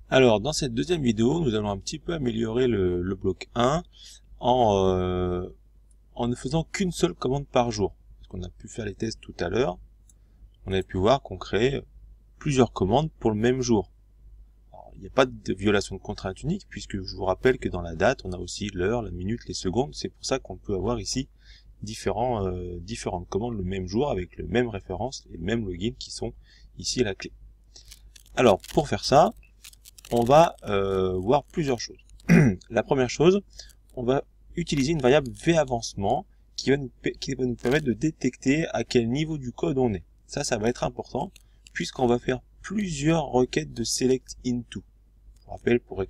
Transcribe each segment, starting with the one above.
Alors, dans cette deuxième vidéo, nous allons un petit peu améliorer le bloc 1 en ne faisant qu'une seule commande par jour. Parce qu'on a pu faire les tests tout à l'heure, on a pu voir qu'on crée plusieurs commandes pour le même jour. Alors, il n'y a pas de violation de contrainte unique, puisque je vous rappelle que dans la date, on a aussi l'heure, la minute, les secondes. C'est pour ça qu'on peut avoir ici différentes commandes le même jour avec le même référence et le même login qui sont ici à la clé. Alors, pour faire ça, on va voir plusieurs choses. La première chose, on va utiliser une variable vAvancement qui va nous permettre de détecter à quel niveau du code on est. Ça va être important puisqu'on va faire plusieurs requêtes de select into. Je vous rappelle, pour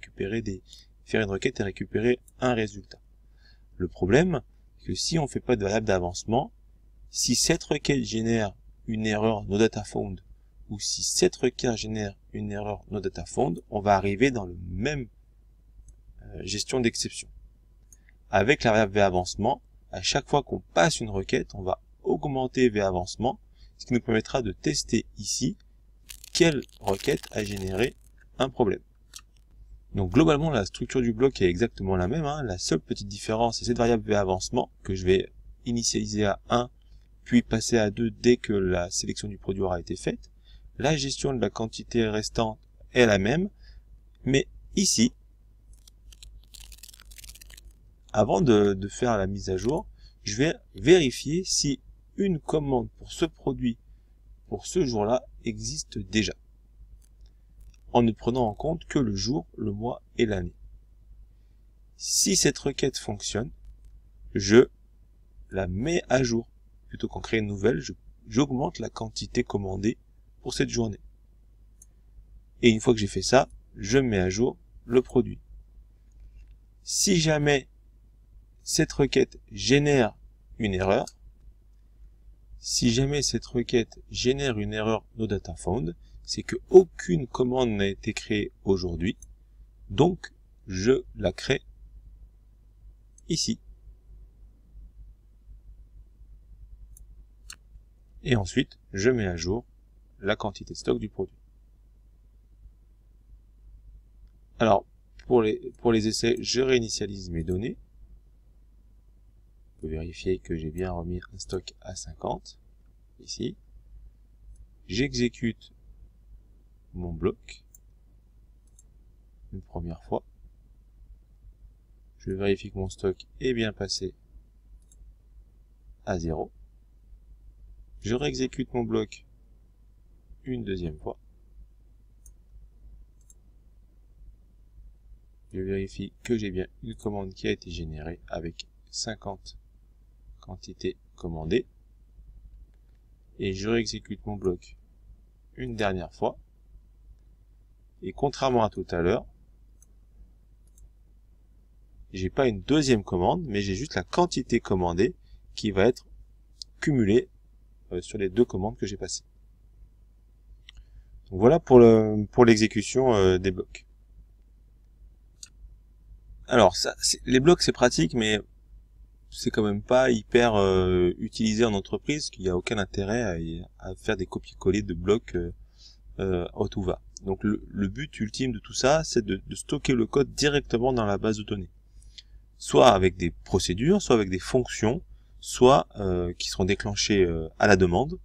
faire une requête et récupérer un résultat. Le problème, c'est que si on ne fait pas de variable d'avancement, si cette requête génère une erreur no data found ou si cette requête génère une erreur no data found, on va arriver dans le même gestion d'exception. Avec la variable vAvancement, à chaque fois qu'on passe une requête, on va augmenter vAvancement, ce qui nous permettra de tester ici quelle requête a généré un problème. Donc globalement, la structure du bloc est exactement la même. La seule petite différence, c'est cette variable vAvancement que je vais initialiser à 1, puis passer à 2 dès que la sélection du produit aura été faite. La gestion de la quantité restante est la même, mais ici, avant de faire la mise à jour, je vais vérifier si une commande pour ce produit, pour ce jour-là, existe déjà, en ne prenant en compte que le jour, le mois et l'année. Si cette requête fonctionne, je la mets à jour. Plutôt qu'en créer une nouvelle, j'augmente la quantité commandée pour cette journée. Et une fois que j'ai fait ça, je mets à jour le produit. Si jamais cette requête génère une erreur, no data found, c'est que aucune commande n'a été créée aujourd'hui, donc je la crée ici. Et ensuite, je mets à jour la quantité de stock du produit. Alors, pour les essais, je réinitialise mes données. Je peux vérifier que j'ai bien remis un stock à 50, ici. J'exécute mon bloc une première fois. Je vérifie que mon stock est bien passé à 0. Je réexécute mon bloc une deuxième fois. Je vérifie que j'ai bien une commande qui a été générée avec 50 quantités commandées. Et je réexécute mon bloc une dernière fois. Et contrairement à tout à l'heure, j'ai pas une deuxième commande, mais j'ai juste la quantité commandée qui va être cumulée sur les deux commandes que j'ai passées. Donc voilà pour l'exécution des blocs. Alors les blocs c'est pratique, mais c'est quand même pas hyper utilisé en entreprise, qu'il n'y a aucun intérêt à faire des copier-coller de blocs à tout va. Donc le but ultime de tout ça, c'est de stocker le code directement dans la base de données. Soit avec des procédures, soit avec des fonctions, soit qui seront déclenchées à la demande,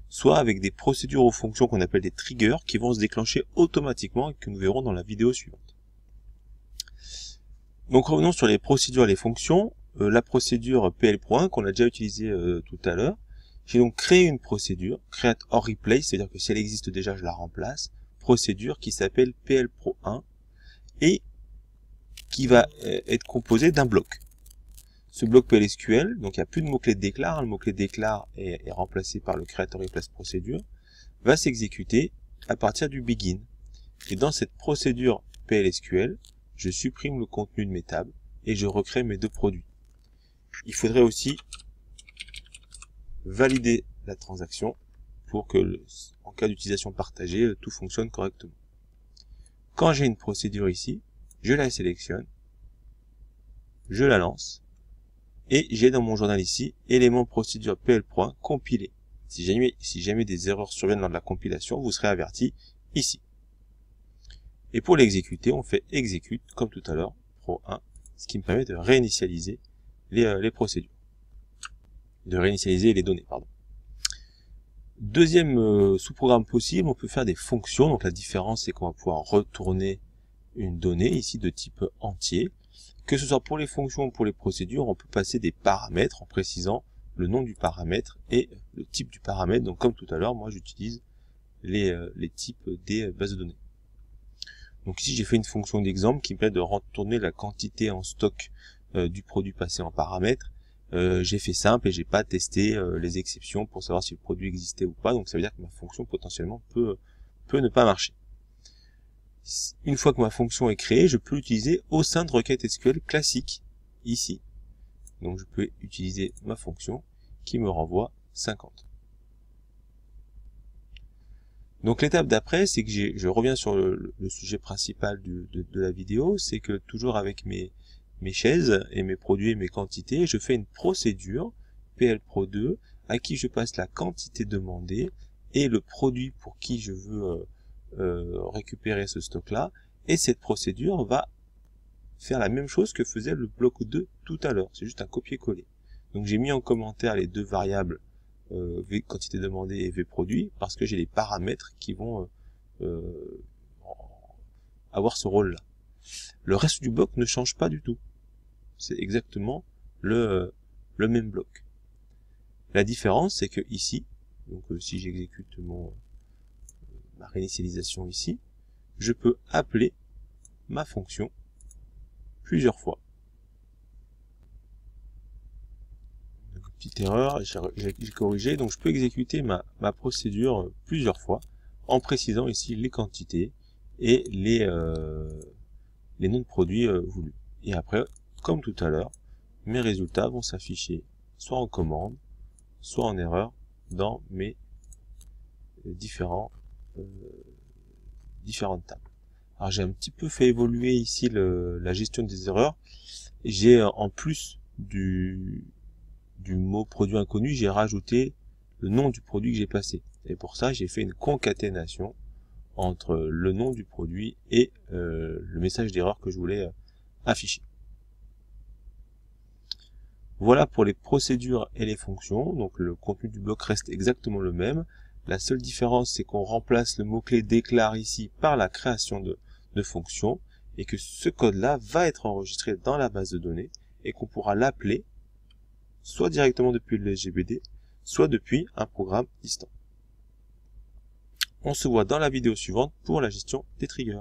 soit avec des procédures ou fonctions qu'on appelle des triggers qui vont se déclencher automatiquement et que nous verrons dans la vidéo suivante. Donc revenons sur les procédures et les fonctions. La procédure PL.1 qu'on a déjà utilisée tout à l'heure. J'ai donc créé une procédure, create or replace, c'est-à-dire que si elle existe déjà, je la remplace. Procédure qui s'appelle PLPro1 et qui va être composée d'un bloc. Ce bloc PLSQL, donc il n'y a plus de mot-clé déclare, le mot-clé déclare est remplacé par le create or replace procédure, va s'exécuter à partir du begin. Et dans cette procédure PLSQL, je supprime le contenu de mes tables et je recrée mes deux produits. Il faudrait aussi valider la transaction pour que, en cas d'utilisation partagée, tout fonctionne correctement. Quand j'ai une procédure ici, je la sélectionne, je la lance, et j'ai dans mon journal ici, élément procédure PL. compilé. Si jamais des erreurs surviennent lors de la compilation, vous serez averti ici. Et pour l'exécuter, on fait execute, comme tout à l'heure, pro 1, ce qui me permet de réinitialiser les procédures. De réinitialiser les données, pardon. Deuxième sous-programme possible, on peut faire des fonctions. Donc la différence, c'est qu'on va pouvoir retourner une donnée, ici de type entier. Que ce soit pour les fonctions ou pour les procédures, on peut passer des paramètres en précisant le nom du paramètre et le type du paramètre. Donc comme tout à l'heure, moi j'utilise les types des bases de données. Donc ici j'ai fait une fonction d'exemple qui me permet de retourner la quantité en stock du produit passé en paramètre. J'ai fait simple et j'ai pas testé les exceptions pour savoir si le produit existait ou pas. Donc ça veut dire que ma fonction potentiellement peut ne pas marcher. Une fois que ma fonction est créée, je peux l'utiliser au sein de requêtes SQL classiques ici. Donc je peux utiliser ma fonction qui me renvoie 50. Donc l'étape d'après, c'est que je reviens sur le sujet principal de la vidéo, c'est que toujours avec mes chaises et mes produits et mes quantités, je fais une procédure PLPRO2 à qui je passe la quantité demandée et le produit pour qui je veux récupérer ce stock-là, et cette procédure va faire la même chose que faisait le bloc 2 tout à l'heure, c'est juste un copier-coller. Donc j'ai mis en commentaire les deux variables V quantité demandée et V produit, parce que j'ai les paramètres qui vont avoir ce rôle-là. Le reste du bloc ne change pas du tout. C'est exactement le même bloc. La différence, c'est que ici, donc si j'exécute ma réinitialisation ici, je peux appeler ma fonction plusieurs fois. Donc, petite erreur, j'ai corrigé, donc je peux exécuter ma procédure plusieurs fois en précisant ici les quantités et les noms de produits voulus. Et après, comme tout à l'heure, mes résultats vont s'afficher soit en commande, soit en erreur dans mes différentes tables. Alors j'ai un petit peu fait évoluer ici la gestion des erreurs. J'ai en plus du mot produit inconnu, j'ai rajouté le nom du produit que j'ai passé. Et pour ça, j'ai fait une concaténation entre le nom du produit et le message d'erreur que je voulais afficher. Voilà pour les procédures et les fonctions. Donc le contenu du bloc reste exactement le même. La seule différence, c'est qu'on remplace le mot-clé déclare ici par la création de fonctions, et que ce code-là va être enregistré dans la base de données et qu'on pourra l'appeler soit directement depuis le SGBD, soit depuis un programme distant. On se voit dans la vidéo suivante pour la gestion des triggers.